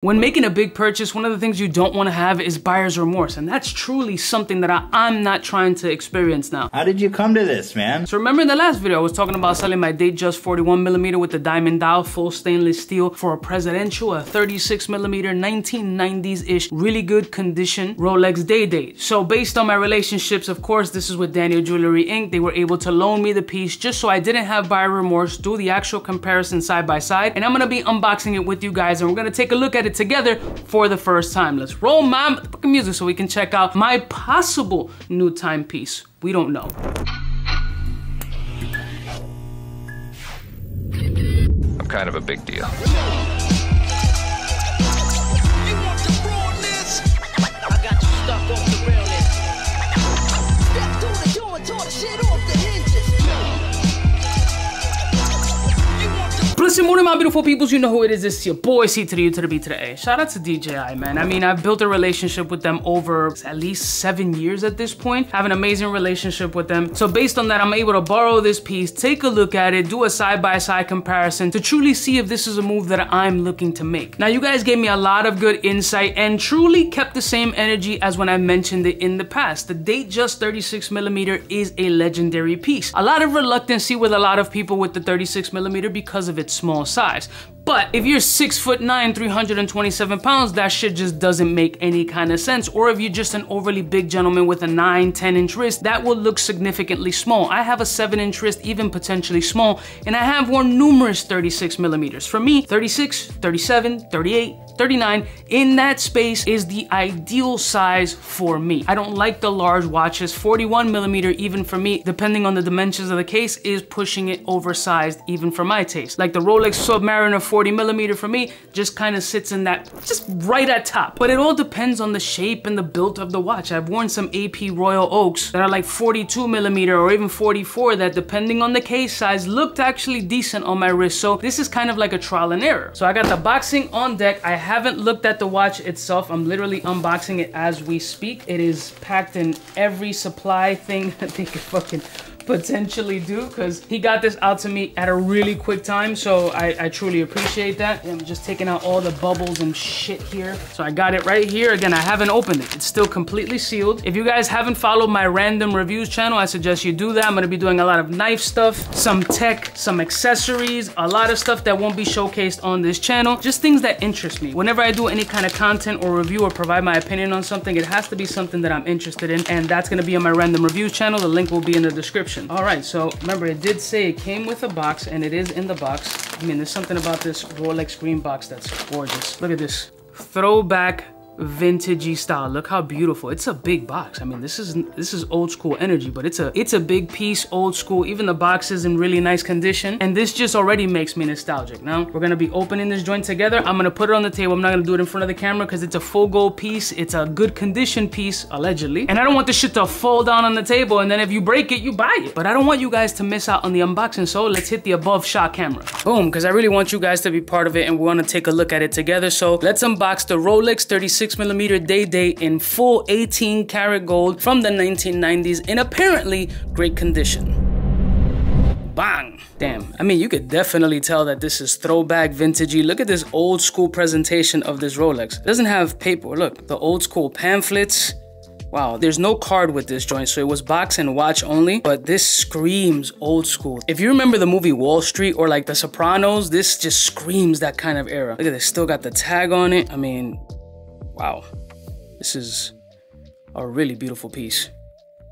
When making a big purchase, one of the things you don't want to have is buyer's remorse, and that's truly something that I'm not trying to experience now. How did you come to this, man? So remember in the last video, I was talking about selling my Datejust 41mm with the diamond dial, full stainless steel for a presidential, a 36mm, 1990s-ish, really good condition Rolex Day-Date. So based on my relationships, of course, this is with Daniel Jewelry Inc. They were able to loan me the piece just so I didn't have buyer remorse, do the actual comparison side by side, and I'm gonna be unboxing it with you guys, and we're gonna take a look at it together for the first time. Let's roll my fucking music so we can check out my possible new timepiece. We don't know. I'm kind of a big deal. Listen, morning, my beautiful peoples, you know who it is. It's your boy, C to the U to the B to the A. Shout out to DJI, man. I mean, I've built a relationship with them over at least 7 years at this point. I have an amazing relationship with them. So based on that, I'm able to borrow this piece, take a look at it, do a side-by-side comparison to truly see if this is a move that I'm looking to make. Now, you guys gave me a lot of good insight and truly kept the same energy as when I mentioned it in the past. The Datejust 36mm is a legendary piece. A lot of reluctancy with a lot of people with the 36mm because of its small size. But if you're 6'9", 327 pounds, that shit just doesn't make any kind of sense. Or if you're just an overly big gentleman with a 9, 10-inch wrist, that will look significantly small. I have a 7-inch wrist, even potentially small, and I have worn numerous 36mm. For me, 36, 37, 38, 39, in that space is the ideal size for me. I don't like the large watches. 41mm, even for me, depending on the dimensions of the case, is pushing it oversized, even for my taste. Like the Rolex Submariner 40mm for me just kind of sits in that, just right at top. But it all depends on the shape and the build of the watch. I've worn some AP Royal Oaks that are like 42mm or even 44 that, depending on the case size, looked actually decent on my wrist. So this is kind of like a trial and error. So I got the boxing on deck. I haven't looked at the watch itself. I'm literally unboxing it as we speak. It is packed in every supply thing that they could fucking potentially do, because he got this out to me at a really quick time, so I truly appreciate that. I'm just taking out all the bubbles and shit here. So I got it right here. Again, I haven't opened it. It's still completely sealed. If you guys haven't followed my random reviews channel, I suggest you do that. I'm gonna be doing a lot of knife stuff, some tech, some accessories, a lot of stuff that won't be showcased on this channel, just things that interest me. Whenever I do any kind of content or review or provide my opinion on something, it has to be something that I'm interested in, and that's gonna be on my random reviews channel. The link will be in the description. All right, so remember, it did say it came with a box, and it is in the box. I mean, there's something about this Rolex green box that's gorgeous. Look at this throwback vintagey style. Look how beautiful. It's a big box. I mean, this is old school energy, but it's a big piece, old school. Even the box is in really nice condition, and this just already makes me nostalgic. Now we're gonna be opening this joint together. I'm gonna put it on the table. I'm not gonna do it in front of the camera because it's a full gold piece. It's a good condition piece, allegedly, and I don't want this shit to fall down on the table, and then if you break it, you buy it. But I don't want you guys to miss out on the unboxing, so let's hit the above shot camera. Boom, because I really want you guys to be part of it, and we want to take a look at it together. So let's unbox the Rolex 36mm Day-Date in full 18 karat gold from the 1990s in apparently great condition. Bang! Damn, I mean, you could definitely tell that this is throwback vintagey. Look at this old school presentation of this Rolex. It doesn't have paper. Look, the old school pamphlets. Wow, there's no card with this joint, so it was box and watch only, but this screams old school. If you remember the movie Wall Street or like The Sopranos, this just screams that kind of era. Look at this, still got the tag on it. I mean, wow. This is a really beautiful piece.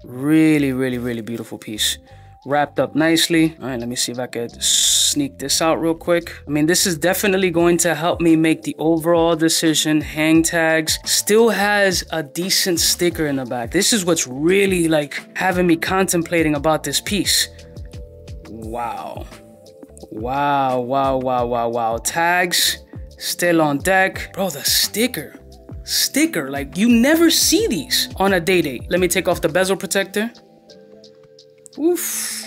Really, really, really beautiful piece. Wrapped up nicely. All right, let me see if I could sneak this out real quick. I mean, this is definitely going to help me make the overall decision. Hang tags. Still has a decent sticker in the back. This is what's really like having me contemplating about this piece. Wow. Wow, wow, wow, wow, wow. Tags still on deck. Bro, the sticker, like you never see these on a Day-Date. Let me take off the bezel protector. Oof.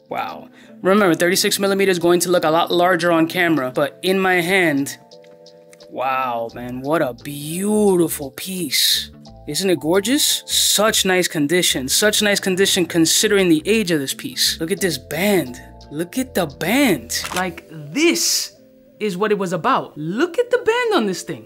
Wow. Remember, 36mm is going to look a lot larger on camera, but in my hand, wow, man, what a beautiful piece. Isn't it gorgeous? Such nice condition considering the age of this piece. Look at this band. Look at the band. Like, this is what it was about. Look at the band on this thing.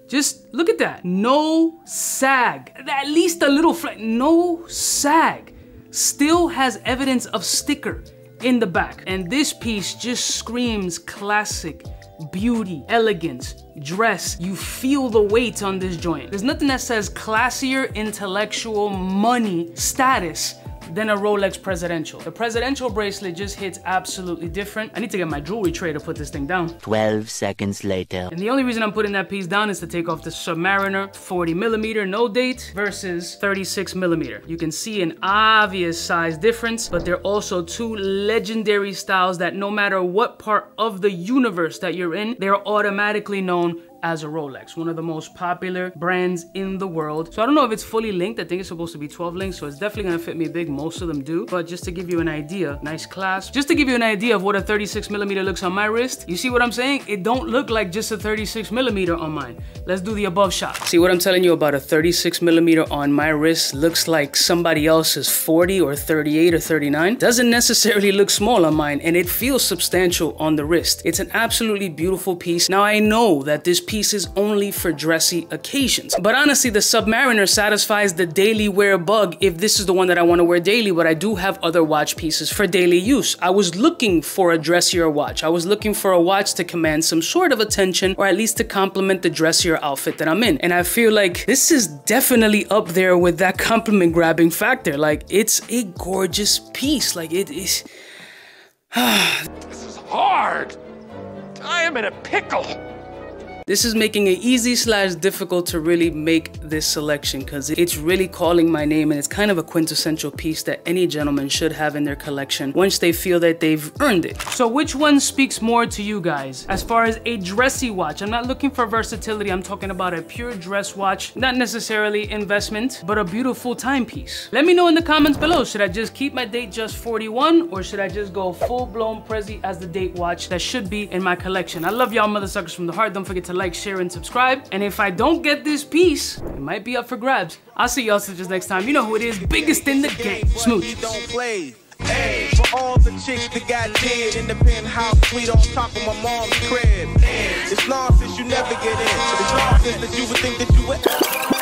Just look at that. No sag. At least a little flat. No sag. Still has evidence of sticker in the back. And this piece just screams classic, beauty, elegance, dress. You feel the weight on this joint. There's nothing that says classier, intellectual, money, status than a Rolex Presidential. The Presidential bracelet just hits absolutely different. I need to get my jewelry tray to put this thing down. 12 seconds later. And the only reason I'm putting that piece down is to take off the Submariner 40mm no date versus 36mm. You can see an obvious size difference, but they're also two legendary styles that no matter what part of the universe that you're in, they're automatically known as a Rolex, one of the most popular brands in the world. So I don't know if it's fully linked. I think it's supposed to be 12 links, so it's definitely gonna fit me big. Most of them do, but just to give you an idea, nice clasp. Just to give you an idea of what a 36mm looks on my wrist, you see what I'm saying? It don't look like just a 36mm on mine. Let's do the above shot. See what I'm telling you about a 36mm on my wrist looks like somebody else's 40 or 38 or 39. Doesn't necessarily look small on mine, and it feels substantial on the wrist. It's an absolutely beautiful piece. Now I know that this piece is only for dressy occasions, but honestly the Submariner satisfies the daily wear bug if this is the one that I want to wear daily, but I do have other watch pieces for daily use. I was looking for a dressier watch. I was looking for a watch to command some sort of attention, or at least to complement the dressier outfit that I'm in, and I feel like this is definitely up there with that compliment grabbing factor. Like, it's a gorgeous piece. Like, it is This is hard. I am in a pickle. This is making it easy/difficult to really make this selection, because it's really calling my name, and it's kind of a quintessential piece that any gentleman should have in their collection once they feel that they've earned it. So which one speaks more to you guys? As far as a dressy watch, I'm not looking for versatility. I'm talking about a pure dress watch, not necessarily investment, but a beautiful timepiece. Let me know in the comments below. Should I just keep my date just 41, or should I just go full-blown Prezi as the date watch that should be in my collection? I love y'all mother suckers from the heart. Don't forget to like, share, and subscribe. And if I don't get this piece, it might be up for grabs. I'll see y'all just next time. You know who it is, biggest in the game. Smooch. Hey, for all the chicks that got dead in the penthouse suite on top of my mom's crib. It's nonsense, you never get in. It's nonsense that you would think that you would